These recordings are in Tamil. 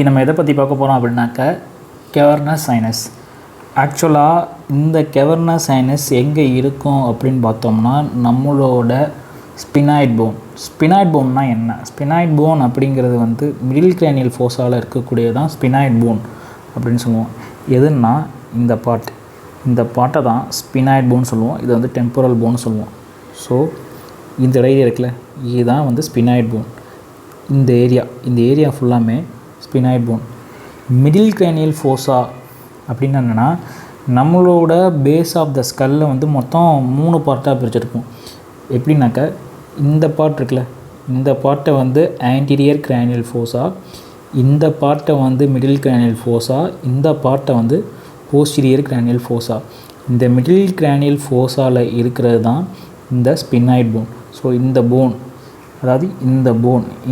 இன்றைக்கி நம்ம எதை பற்றி பார்க்க போகிறோம் அப்படின்னாக்க கேவர்னஸ் சைனஸ். ஆக்சுவலாக இந்த கேவர்னஸ் சைனஸ் எங்கே இருக்கும் அப்படின்னு பார்த்தோம்னா நம்மளோட ஸ்பினாய்ட் போன். ஸ்பினாய்ட் போன்னா என்ன? ஸ்பினாய்ட் போன் அப்படிங்கிறது வந்து மிடில் கிரானியல் ஃபோஸால் இருக்கக்கூடியதான் ஸ்பினாய்ட் போன் அப்படின்னு சொல்லுவோம். எதுன்னா இந்த பாட்டை தான் ஸ்பினாய்ட் போன் சொல்லுவோம். இது வந்து டெம்பரல் போன் சொல்லுவோம். ஸோ இந்த ஏரியா இருக்குல்ல, இதுதான் வந்து ஸ்பினாய்ட் போன். இந்த ஏரியா ஃபுல்லாமே ஸ்பினாய்ட் போன். மிடில் கிரானியல் ஃபோஸா அப்படின்னு என்னென்னா நம்மளோட பேஸ் ஆஃப் த ஸ்கல்லை வந்து மொத்தம் 3 பார்ட்டாக பிரிச்சிருப்போம். எப்படின்னாக்க இந்த பார்ட் இருக்குல்ல, இந்த பார்ட்டை வந்து ஆன்டீரியர் கிரானியல் ஃபோஸா, இந்த பார்ட்டை வந்து மிடில் கிரானியல் ஃபோஸா, இந்த பார்ட்டை வந்து போஸ்டீரியர் கிரானியல் ஃபோஸா. இந்த மிடில் கிரானியல் ஃபோஸாவில் இருக்கிறது தான் இந்த ஸ்பினாய்ட் போன். ஸோ இந்த போன், அதாவது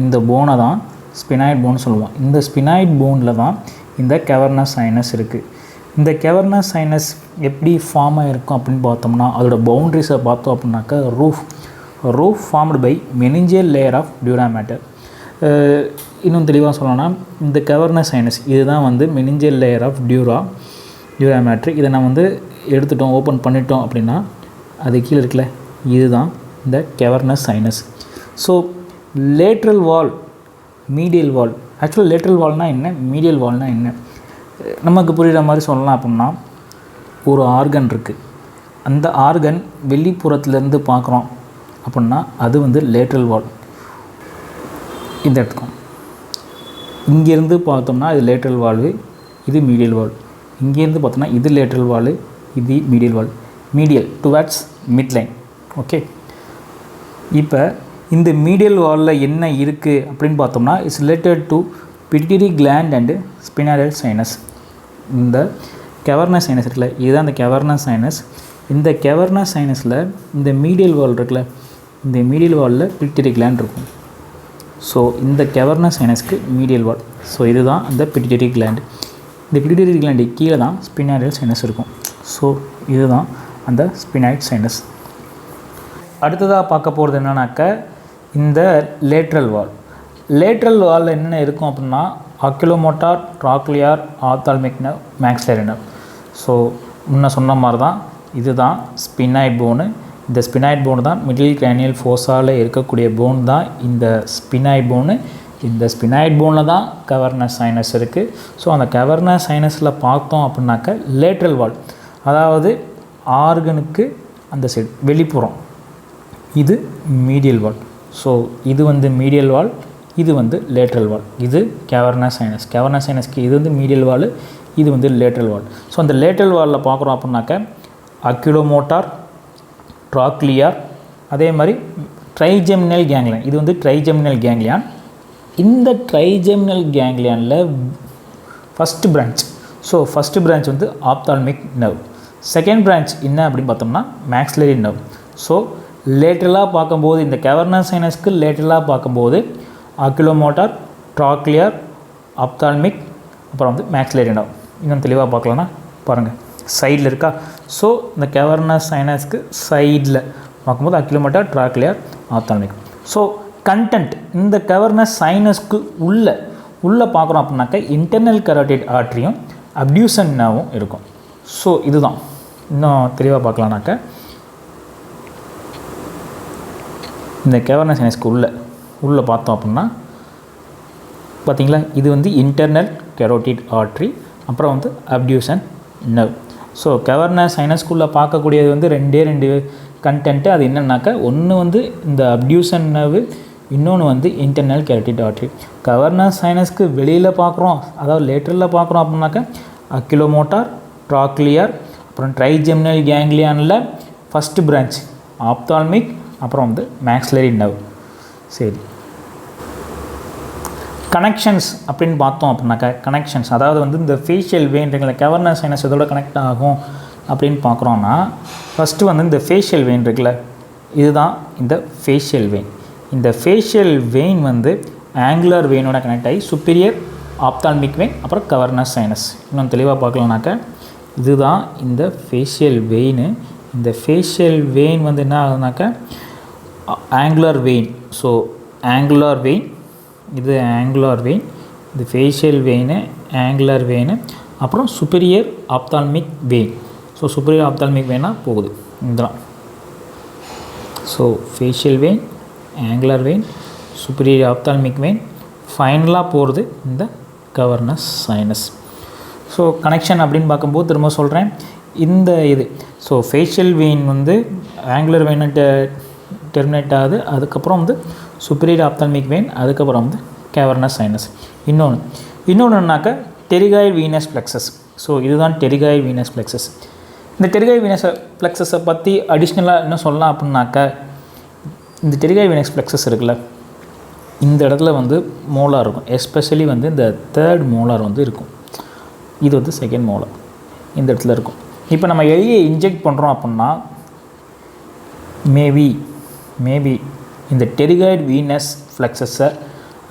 இந்த போனை தான் ஸ்பினாய்ட் போன் சொல்லுவோம். இந்த ஸ்பினாய்ட் போனில் தான் இந்த கேவர்னஸ் சைனஸ் இருக்குது. இந்த கேவர்னஸ் சைனஸ் எப்படி ஃபார்ம் ஆகிருக்கும் அப்படின்னு பார்த்தோம்னா அதோட பவுண்ட்ரிஸை பார்த்தோம் அப்படின்னாக்கா roof formed by meningeal layer of dura mater. இன்னும் தெளிவாக சொல்லணும்னா இந்த கேவர்னஸ் சைனஸ் இதுதான் வந்து meningeal layer of dura mater. இதை நான் வந்து எடுத்துட்டோம், ஓப்பன் பண்ணிட்டோம் அப்படின்னா அது கீழே இருக்குல்ல, இதுதான் இந்த கேவர்னஸ் சைனஸ். ஸோ லேட்ரல் வால், மீடியல் வால். ஆக்சுவலாக லேட்ரல் வால்னால் என்ன, மீடியல் வால்னால் என்ன நமக்கு புரிகிற மாதிரி சொல்லலாம். அப்படின்னா ஒரு ஆர்கன் இருக்குது, அந்த ஆர்கன் வெளிப்புறத்துலேருந்து பார்க்குறோம் அப்படின்னா அது வந்து லேட்ரல் வால். இந்த இடத்துக்கும் இங்கேருந்து பார்த்தோம்னா இது லேட்ரல் வால்வு, இது மீடியல் வால். இங்கேருந்து பார்த்தோம்னா இது லேட்ரல் வால், இது medial wall. Medial towards midline. Okay, இப்போ இந்த மீடியல் வாலில் என்ன இருக்குது அப்படின்னு பார்த்தோம்னா it's related to pituitary gland and sphenoidal sinus. இந்த கேவர்னஸ் சைனஸ் இருக்குல்ல, இதுதான் இந்த கேவர்னஸ் சைனஸ். இந்த கேவர்னஸ் சைனஸில் இந்த மீடியல் வால் இருக்குல்ல, இந்த மீடியல் வாலில் பிட்யூட்டரி கிளாண்ட் இருக்கும். ஸோ இந்த கேவர்னஸ் சைனஸ்க்கு மீடியல் வால். ஸோ இதுதான் அந்த பிட்யூட்டரி கிளாண்ட். இந்த பிட்யூட்டரி கிளாண்டு கீழே தான் ஸ்பினாய்டல் சைனஸ் இருக்கும். ஸோ இதுதான் அந்த ஸ்பினாய்ட் சைனஸ். அடுத்ததாக பார்க்க போகிறது என்னன்னாக்க இந்த லேட்ரல் வால். லேட்ரல் வாலில் என்னென்ன இருக்கும் அப்படின்னா oculomotor, trochlear, ophthalmic nerve, maxillary nerve. So முன்ன சொன்ன மாதிரி தான் இதுதான் ஸ்பினாய்ட் போனு. இந்த ஸ்பினாய்ட் போனு தான் மிடில் கிரானியல் ஃபோஸால் இருக்கக்கூடிய போன் தான் இந்த ஸ்பினாய்ட் போனு. இந்த ஸ்பினாய்ட் போனில் தான் கேவர்னஸ் சைனஸ் இருக்குது. ஸோ அந்த கேவர்னஸ் சைனஸில் பார்த்தோம் அப்படின்னாக்க லேட்ரல் வால், அதாவது ஆர்கனுக்கு அந்த சைடு வெளிப்புறம், இது மீடியல் வால். ஸோ இது வந்து மீடியல் வால், இது வந்து லேட்ரல் வால். இது கேவர்னஸ் சைனஸ். கேவர்னஸ் சைனஸ்க்கு இது வந்து மீடியல் வால், இது வந்து லேட்ரல் வால். ஸோ அந்த லேட்ரல் வாலில் பார்க்குறோம் அப்படின்னாக்க அக்யூலோமோட்டார், ட்ராக்லியார், அதே மாதிரி ட்ரைஜெமினல் கேங்லியான். இது வந்து ட்ரைஜெமினல் கேங்லியான். இந்த ட்ரைஜெமினல் கேங்லியானில் first branch. So first branch வந்து ஆப்தால்மிக் நர்வ். செகண்ட் பிரான்ச் என்ன அப்படின்னு பார்த்தோம்னா மேக்ஸிலரி நர்வ். ஸோ லேட்ரலாக பார்க்கும்போது இந்த கேவர்னஸ் சைனஸ்க்கு லேட்ரலாக பார்க்கும்போது ஆக்கிலோமோட்டார், ட்ராக்லியர், ஆப்தால்மிக், அப்புறம் வந்து மேக்ஸிலரி நர்வ். இன்னும் தெளிவாக பார்க்கலான்னா பாருங்கள், சைடில் இருக்கா. ஸோ இந்த கேவர்னஸ் சைனஸ்க்கு சைடில் பார்க்கும்போது ஆக்கிலோமோட்டார், ட்ராக்லியர், ஆப்தால்மிக். ஸோ கண்டென்ட் இந்த கேவர்னஸ் சைனஸ்க்கு உள்ளே பார்க்குறோம் அப்படின்னாக்கா இன்டர்னல் கரோட்டிட் ஆர்ட்ரியும் அப்டியூசன் நர்வும் இருக்கும். ஸோ இதுதான் இன்னும் தெளிவாக பார்க்கலான்னாக்க இந்த கேவர்னஸ் சைனஸ்க்கு உள்ளே பார்த்தோம் அப்படின்னா பார்த்திங்களா, இது வந்து இன்டர்னல் கரோட்டிட் ஆர்ட்ரி, அப்புறம் வந்து அப்டியூசன் நர்வ். ஸோ கேவர்னஸ் சைனஸ்குள்ளே பார்க்கக்கூடியது வந்து ரெண்டு கண்டென்ட்டு. அது என்னென்னாக்கா ஒன்று வந்து இந்த அப்டியூசன் நர்வு, இன்னொன்று வந்து இன்டர்னல் கரோட்டிட் ஆர்ட்ரி. கேவர்னஸ் சைனஸ்க்கு வெளியில் பார்க்குறோம், அதாவது லேட்ரலில் பார்க்குறோம் அப்படின்னாக்கா அக்யூலோமோட்டார், ட்ராக்லியார், அப்புறம் ட்ரைஜெமினல் கேங்லியானில் ஃபஸ்ட்டு பிரான்ச் ஆப்தால்மிக், அப்புறம் வந்து மேக்ஸிலரி நர்வ். சரி, கனெக்ஷன்ஸ் அப்படின்னு பார்த்தோம் அப்படின்னாக்கா கனெக்ஷன்ஸ், அதாவது வந்து இந்த ஃபேஷியல் வெயின்களை கேவர்னஸ் சைனஸ் இதோட கனெக்ட் ஆகும் அப்படின்னு பார்க்குறோன்னா ஃபஸ்ட்டு வந்து இந்த ஃபேஷியல் வெயின் இருக்குல்ல, இதுதான் இந்த ஃபேஷியல் வெயின். இந்த ஃபேஷியல் வெயின் வந்து ஆங்குலர் வெயினோட கனெக்ட் ஆகி சுப்பீரியர் ஆப்தால்மிக் வெயின், அப்புறம் கேவர்னஸ் சைனஸ். இன்னும் தெளிவாக பார்க்கலாம்னாக்கா இதுதான் இந்த ஃபேஷியல் வெயின். இந்த ஃபேஷியல் வெயின் வந்து என்ன ஆகுதுனாக்கா angular vein. So angular vein, இது ஆங்குலர் வெயின், இந்த ஃபேஷியல் வெயின், ஆங்குலர் வெயின், அப்புறம் superior ophthalmic vein. So superior ophthalmic வெயினாக போகுது இதெல்லாம். So facial vein, angular vein, superior ophthalmic vein, ஃபைனலாக போகிறது இந்த கவர்னஸ் சைனஸ். ஸோ கனெக்ஷன் அப்படின்னு பார்க்கும்போது திரும்ப சொல்கிறேன், இந்த இது ஸோ ஃபேஷியல் வெயின் வந்து ஆங்குலர் வெயினை டெர்மினேட் ஆகுது, அதுக்கப்புறம் வந்து சுப்பீரியர் ஆப்தால்மிக் வெயின், அதுக்கப்புறம் வந்து கேவர்னஸ் சைனஸ். இன்னொன்றுனாக்கா டெரிகாய்டு வீனஸ் பிளெக்ஸஸ். ஸோ இதுதான் டெரிகாய்டு வீனஸ் பிளெக்ஸஸ். இந்த டெரிகாய்டு வீனஸ் பிளெக்ஸஸை பற்றி அடிஷ்னலாக என்ன சொல்லலாம் அப்படின்னாக்கா, இந்த டெரிகாய்டு வீனஸ் பிளெக்ஸஸ் இருக்குல்ல, இந்த இடத்துல வந்து மோலார் இருக்கும். எஸ்பெஷலி வந்து இந்த தேர்ட் மோலார் வந்து இருக்கும். இது வந்து செகண்ட் மோலார் இந்த இடத்துல இருக்கும். இப்போ நம்ம எலியை இன்ஜெக்ட் பண்ணுறோம் அப்படின்னா மேபி இந்த டெரிகாய்டு வீனஸ் ஃப்ளெக்ஸஸை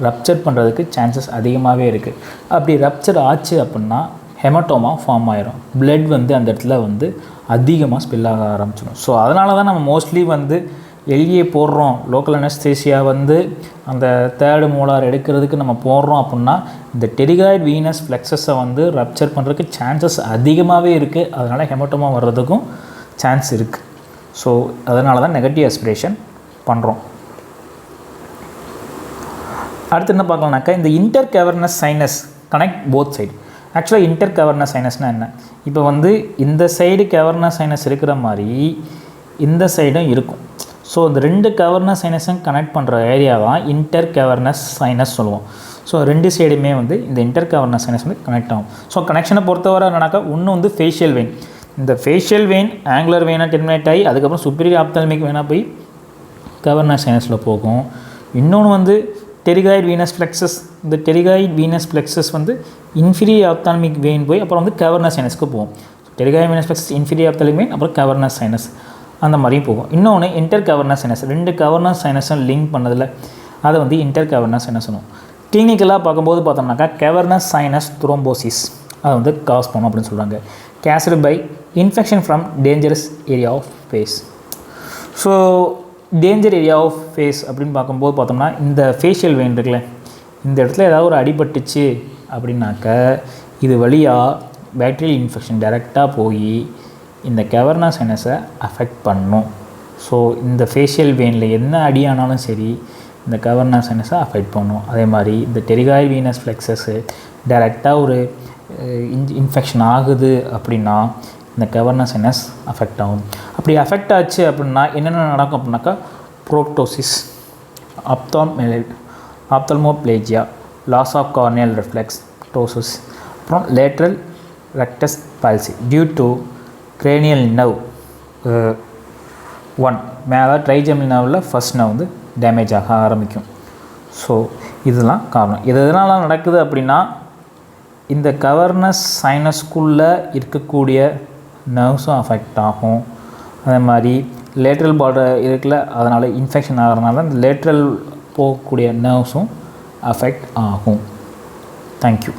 ரப்சர் பண்ணுறதுக்கு சான்சஸ் அதிகமாகவே இருக்குது. அப்படி ரப்சர் ஆச்சு அப்படின்னா ஹெமட்டோமா ஃபார்ம் ஆயிரும். பிளட் வந்து அந்த இடத்துல வந்து அதிகமாக ஸ்பில் ஆக ஆரம்பிச்சிடும். ஸோ அதனால தான் நம்ம மோஸ்ட்லி வந்து எல்ஏ போடுறோம், லோக்கல் அனஸ்தீசியா வந்து அந்த தேர்டு மோலார் எடுக்கிறதுக்கு நம்ம போடுறோம் அப்படின்னா இந்த டெரிகாய்டு வீனஸ் ஃப்ளெக்ஸஸை வந்து ரப்சர் பண்ணுறதுக்கு சான்சஸ் அதிகமாகவே இருக்குது. அதனால் ஹெமட்டோமா வர்றதுக்கும் சான்ஸ் இருக்குது. ஸோ அதனால தான் நெகட்டிவ் ஆஸ்பிரேஷன் பண்ணுறோம். அடுத்து என்ன பார்க்கலாம்னாக்கா, இந்த inter cavernous sinus connect both side. ஆக்சுவலாக இன்டர் கேவர்னஸ் சைனஸ்னால் என்ன, இப்போ வந்து இந்த சைடு கேவர்னஸ் சைனஸ் இருக்கிற மாதிரி இந்த சைடும் இருக்கும். ஸோ இந்த ரெண்டு கேவர்னஸ் சைனஸும் கனெக்ட் பண்ணுற ஏரியா தான் இன்டர் கேவர்னஸ் சைனஸ் சொல்லுவோம். ஸோ ரெண்டு சைடுமே வந்து இந்த இன்டர் கேவர்னஸ் சைனஸ் வந்து கனெக்ட் ஆகும். ஸோ கனெக்ஷனை பொறுத்தவரை என்னன்னாக்கா, ஒன்று வந்து ஃபேஷியல் வெயின், இந்த ஃபேஷியல் வெயின் ஆங்குலர் வெயினாக டெர்மினேட் ஆகி அதுக்கப்புறம் சுப்பீரியர் ஆப்தால்மிக் வெயினாக போய் கேவர்னஸ் சைனஸில் போகும். இன்னொன்று வந்து டெரிகாய்டு வீனஸ் ஃப்ளெக்ஸஸ், இந்த டெரிகாய்டு வீனஸ் ஃப்ளெக்ஸஸ் வந்து இன்ஃபீரியர் ஆப்தால்மிக் வெயின் போய் அப்புறம் வந்து கேவர்னஸ் சைனஸ்க்கு போகும். Pterygoid venous plexus inferior ophthalmic vein அப்புறம் கேவர்னஸ் சைனஸ் அந்த மாதிரியும் போகும். இன்னொன்று இன்டர் கேவர்னஸ் சைனஸ், ரெண்டு கேவர்னஸ் சைனஸும் லிங்க் பண்ணதில் அதை வந்து இன்டர் கேவர்னஸ் சைனஸ் சொல்லுவோம். கிளினிக்கலாக பார்க்கும்போது பார்த்தோம்னாக்கா கேவர்னஸ் சைனஸ் த்ரோம்போசிஸ் அதை வந்து காஸ் பண்ணும் அப்படின்னு சொல்கிறாங்க. Caused by infection from dangerous area of face. So danger area of face அப்படின்னு பார்க்கும்போது பார்த்தோம்னா இந்த ஃபேஷியல் வெயின் இருக்குல்ல, இந்த இடத்துல ஏதாவது ஒரு அடிபட்டுச்சு அப்படின்னாக்க இது வழியாக பேக்டீரியல் இன்ஃபெக்ஷன் டைரெக்டாக போய் இந்த கேவர்னஸ் சைனஸை அஃபெக்ட் பண்ணும். ஸோ இந்த ஃபேஷியல் வெயினில் என்ன அடியானாலும் சரி இந்த கேவர்னஸ் சைனஸை அஃபெக்ட் பண்ணும். அதே மாதிரி இந்த டெரிகாய்டு வீனஸ் ஃப்ளெக்ஸஸ்ஸு டைரெக்டாக ஒரு இன்ஃபெக்ஷன் ஆகுது அப்படின்னா இந்த கேவர்னஸ் சைனஸ் அஃபெக்ட் ஆகும். அப்படி அஃபெக்ட் ஆச்சு அப்படின்னா என்னென்ன நடக்கும் அப்படின்னாக்கா, proptosis, ophthalmoplegia, loss of corneal reflex, ptosis, அப்புறம் lateral rectus palsy due to cranial nerve 1 மேலே ட்ரைஜெமினல் நர்வில் ஃபஸ்ட் நர்வ் வந்து டேமேஜ் ஆக ஆரம்பிக்கும். ஸோ இதெல்லாம் காரணம். இது எதனால் நடக்குது அப்படின்னா இந்த கேவர்னஸ் சைனஸ்குள்ளே இருக்கக்கூடிய நர்வ்ஸும் அஃபெக்ட் ஆகும். அதே மாதிரி லேட்ரல் பார்டர் இருக்குல்ல, அதனால் இன்ஃபெக்ஷன் ஆகிறதுனால இந்த லேட்ரல் போகக்கூடிய நர்வ்ஸும் அஃபெக்ட் ஆகும். தேங்க்யூ.